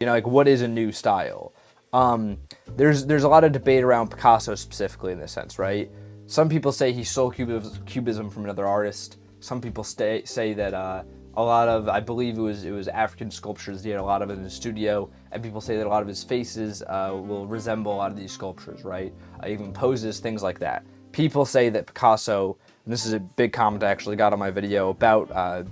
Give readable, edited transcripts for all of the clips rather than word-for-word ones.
You know, like, what is a new style? There's a lot of debate around Picasso specifically in this sense, right? Some people say he stole cubism from another artist. Some people say that a lot of, I believe it was African sculptures. He had a lot of it in his studio, and people say that a lot of his faces will resemble a lot of these sculptures, right? Even poses, things like that. People say that Picasso, and this is a big comment I actually got on my video about,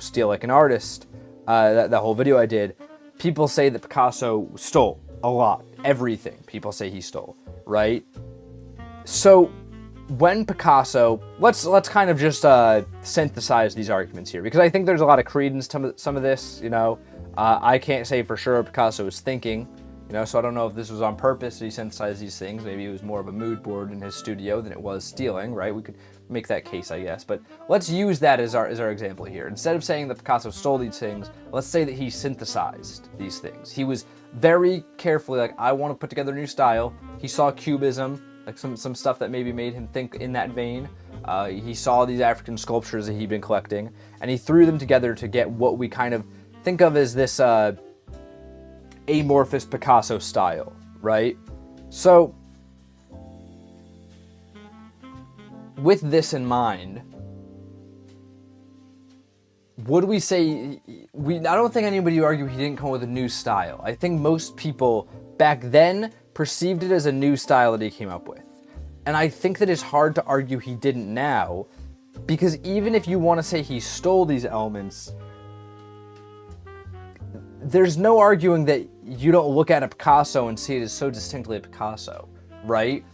steal like an artist, that whole video I did. People say that Picasso stole a lot, everything. People say he stole, right? So when Picasso, let's kind of just synthesize these arguments here, because I think there's a lot of credence to some of this. I can't say for sure Picasso was thinking, so I don't know if this was on purpose that he synthesized these things. Maybe it was more of a mood board in his studio than it was stealing, right? We could make that case, I guess, but let's use that as our example here. Instead of saying that Picasso stole these things, let's say that he synthesized these things. He was very carefully like, I want to put together a new style. He saw cubism, like some stuff that maybe made him think in that vein. He saw these African sculptures that he'd been collecting, and he threw them together to get what we kind of think of as this amorphous Picasso style, right? So with this in mind, would we say, I don't think anybody would argue he didn't come up with a new style. I think most people back then perceived it as a new style that he came up with. And I think that it's hard to argue he didn't now, because even if you want to say he stole these elements, there's no arguing that you don't look at a Picasso and see it as so distinctly a Picasso, right?